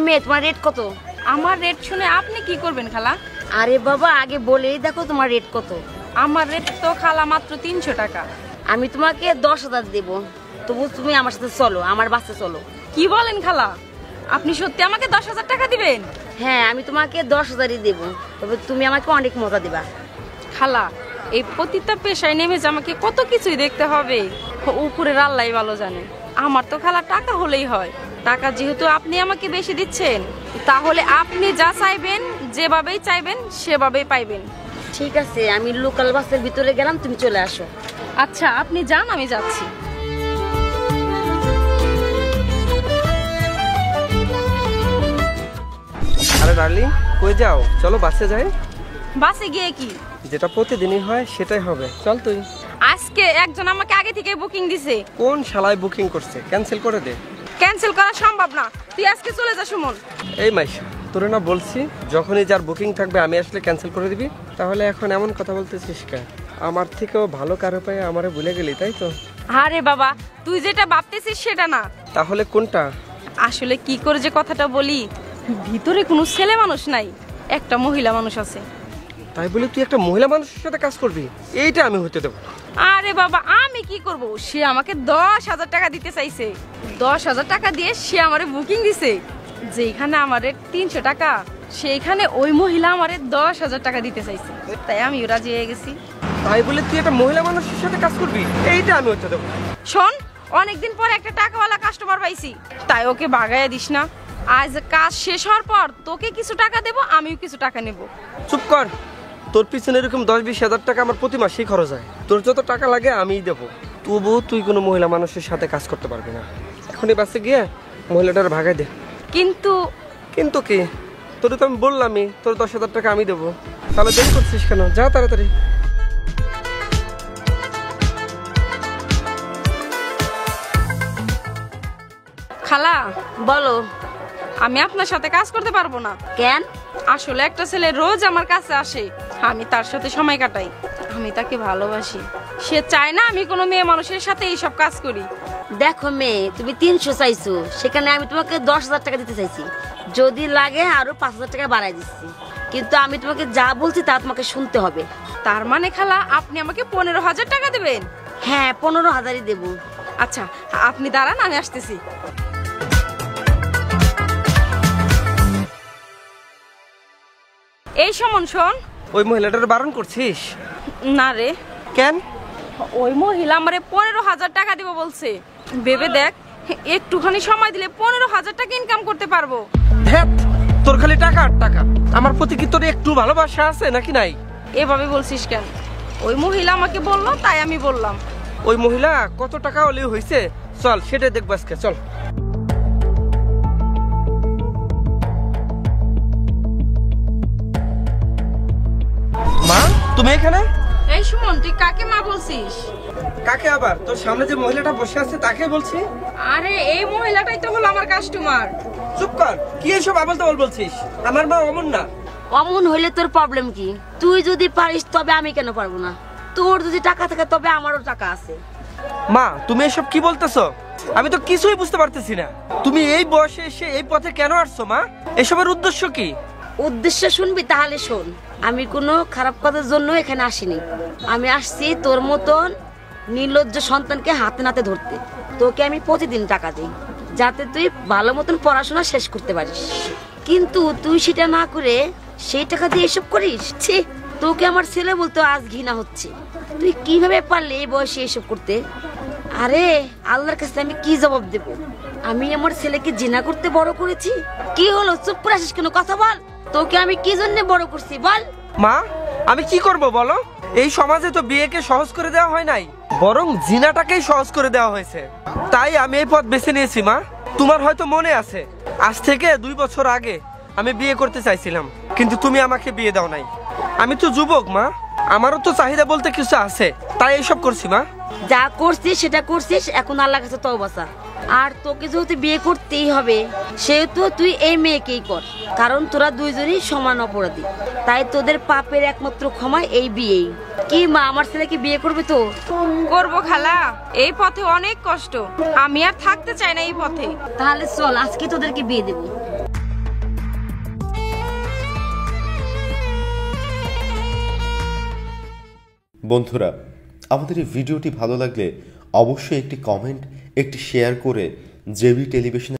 মেয়ে তোমার রেট কত? আমার রেট শুনে আপনি কি করবেন খালা? আরে বাবা আগে বলেই দেখো তোমার রেট কত। আমার রেট তো খালা মাত্র 300 টাকা। আমি তোমাকে 10,000 দেব, তবু তুমি আমার সাথে চলো, আমার বাসে চলো। কি বলেন খালা? আপনি সত্যি আমাকে 10,000 টাকা দিবেন? হ্যাঁ আমি তোমাকে 10,000ই দেব, তবে তুমি আমাকে অনেক মজা দিবা। খালা এই পতিতা পেশায় নেমেছে আমাকে কত কিছুই দেখতে হবে, উপরের আল্লাহই ভালো জানে। আমার তো খালা টাকা হলেই হয়। টাকা যেহেতু আপনি আমাকে বেশি দিচ্ছেন, তাহলে আপনি যা চাইবেন যেভাবেই চাইবেন সেভাবেই পাইবেন। ঠিক আছে আমি লোকাল বাসের ভিতরে গেলাম, তুমি চলে আসো। আচ্ছা আপনি যান, আমি যাচ্ছি। আরে ডার্লিং কই যাও? চলো বাসে যাই। বাসে গিয়ে কি? যেটা প্রতিদিনই হয় সেটাই হবে, চল তুই। আজকে একজন আমাকে আগে থেকে বুকিং দিছে। কোন শালায় বুকিং করছে? ক্যান্সেল করে দে। ক্যান্সেল করা সম্ভব না, তুই আজকে চলে যা সুমন। এই মাইশা তোরে না বলছি যখনই যার বুকিং থাকবে আমি আসলে ক্যান্সেল করে দিবি, তাহলে এখন এমন কথা বলতেছিস কেন? আমার থেকেও ভালো কারো পায়ে আমারে ভুলে গেলি তাই তো? আরে বাবা তুই যেটা ভাবতেছিস সেটা না। তাহলে কোনটা? আসলে কি করে যে কথাটা বলি, ভিতরে কোনো ছেলে মানুষ নাই, একটা মহিলা মানুষ আছে। তাই বলে তুই একটা মহিলা মানুষের সাথে কাজ করবি? এইটা আমি হতে দেব। আরে বাবা আমি কি করব, সে আমাকে 10,000 টাকা দিতে চাইছে। 10,000 টাকা দিয়ে সে আমারে বুকিং দিছে। যেখানে আমারে 300 টাকা, সেইখানে ওই মহিলা আমারে 10,000 টাকা দিতে চাইছে, তাই আমি রাজি হয়ে গেছি। তাই বলে তুই একটা মহিলা মানুষের সাথে কাজ করবি? এইটা আমি হতে দেব। শোন, অনেকদিন পর একটা টাকাওয়ালা কাস্টমার পাইছি, তাই ওকে ভাগাইয়া দিস না। আজ কাজ শেষ হওয়ার পর তোকে কিছু টাকা দেব, আমিও কিছু টাকা নেব। চুপ কর, তোর পিছনে এরকম 10-20 হাজার টাকা আমার প্রতি মাসেই খরচ হয়। তোর যত টাকা লাগে আমিই দেবো, তবুও তুই কোনো মহিলা মানুষের সাথে কাজ করতে পারবি না। এখনই বাসে গিয়ে মহিলাটার ভাগাই দে। কিন্তু কিন্তু কি? তোর তো আমি বললামই তোর 10,000 টাকা আমি দেবো। তাহলে দেরি করছিস কেন? যা তাড়াতাড়ি। খালা বলো। আমি আপনার সাথে কাজ করতে পারবো না। কেন? আসলে একটা ছেলে রোজ আমার কাছে আসে, আমি তার সাথে সময় কাটাই, আমি তাকে ভালোবাসি। সে চায় না আমি কোনো মেয়ে মানুষের সাথে এইসব কাজ করি। দেখো মেয়ে, তুমি 300 চাইছো, সেখানে আমি তোমাকে 10,000 টাকা দিতে চাইছি। যদি লাগে আরো 5,000 টাকা বাড়াই দিচ্ছি, কিন্তু আমি তোমাকে যা বলছি তা তোমাকে শুনতে হবে। তার মানে খালা আপনি আমাকে 15,000 টাকা দেবেন? হ্যাঁ 15,000ই দেবো। আচ্ছা আপনি দাঁড়ান, আমি আসতেছি। এই সমন শোন। ওই মহিলাটার বারণ করছিস? না রে। কেন? ওই মহিলা আমারে 15,000 টাকা দিব বলছে। ভেবে দেখ, একটুখানি সময় দিলে 15,000 টাকা ইনকাম করতে পারবো। ধ্যাৎ, তোর খালি টাকা আর টাকা। আমার প্রতি কি তোর একটু ভালোবাসা আছে নাকি নাই? এভাবে বলছিস কেন? ওই মহিলা আমাকে বললো তাই আমি বললাম। ওই মহিলা কত টাকা হলেও হয়েছে, চল সেটা দেখবো আজকে, চল। মা তুমি এখানে? এই সুমন, তুই কাকে মা বলছিস? কাকে আবার? তোর সামনে যে মহিলাটা বসে আছে তাকে বলছি। আরে এই মহিলাটাই তো হলো আমার কাস্টমার। চুপ কর, কি এসব আবল তাবল বলছিস? আমার মা অমন না। অমন হইলে তোর প্রবলেম কি? তুই যদি পারিস তবে আমি কেন পারবো না? তোর যদি টাকা থাকে তবে আমারও টাকা আছে। মা তুমি এসব কি বলতেছো? আমি তো কিছুই বুঝতে পারতেছি না। তুমি এই বয়সে এসে এই পথে কেন আসছো মা? এসবের উদ্দেশ্য কি? উদ্দেশ্য শুনবি? তাহলে শোন। আমি কোনো খারাপ কাজের জন্য এখানে আসিনি। আমি আসছি তোর মতন নির্লজ্জ সন্তানকে হাতে নাতে ধরতে। তোকে আমি প্রতিদিন টাকা দিই যাতে তুই ভালো মতন পড়াশোনা শেষ করতে পারিস, কিন্তু তুই সেটা না করে সেই টাকা দিয়ে এসব করিস। ছি, তোকে আমার ছেলে বলতে আজ ঘৃণা হচ্ছে। তুই কিভাবে পারলি এই বয়সে এসব করতে? আরে আল্লাহর কাছে আমি কি জবাব দেব? আমি আমার ছেলেকে জিনা করতে বড় করেছি। কি হলো, চুপ করে আসিস কেন? কথা বল। তোকে আমি কি জন্য বড় করছি বল? মা আমি কি করব বলো? এই সমাজে তো বিয়েকে সহজ করে দেওয়া হয় নাই, বরং জিনাটাকেই সহজ করে দেওয়া হয়েছে। তাই আমি এই পথ বেছে নিয়েছি মা। তোমার হয়তো মনে আছে, আজ থেকে 2 বছর আগে আমি বিয়ে করতে চাইছিলাম, কিন্তু তুমি আমাকে বিয়ে দাও নাই। আমি তো যুবক মা, আমারও তো চাহিদা বলতে কিছু আছে, তাই এইসব করছি মা। যা করছিস সেটা করছিস, এখন আল্লাহর কাছে তওবা চা। আর তোকে যেহেতু বিয়ে করতেই হবে, সেহেতু তুই এই মেয়েকেই কর, কারণ তোরা দুইজনই সমান অপরাধী। তাই তোদের পাপের একমাত্র ক্ষমা এই বিয়েই। কি মা, আমার ছেলেকে বিয়ে করবে তো? করবো খালা, এই পথে অনেক কষ্ট, আমি আর থাকতে চাই না এই পথে। তাহলে চল আজকে তোদেরকে বিয়ে দেবো। বন্ধুরা, আমাদের এই ভিডিওটি ভালো লাগলে অবশ্যই একটি কমেন্ট, একটি শেয়ার করে জেবি টেলিভিশন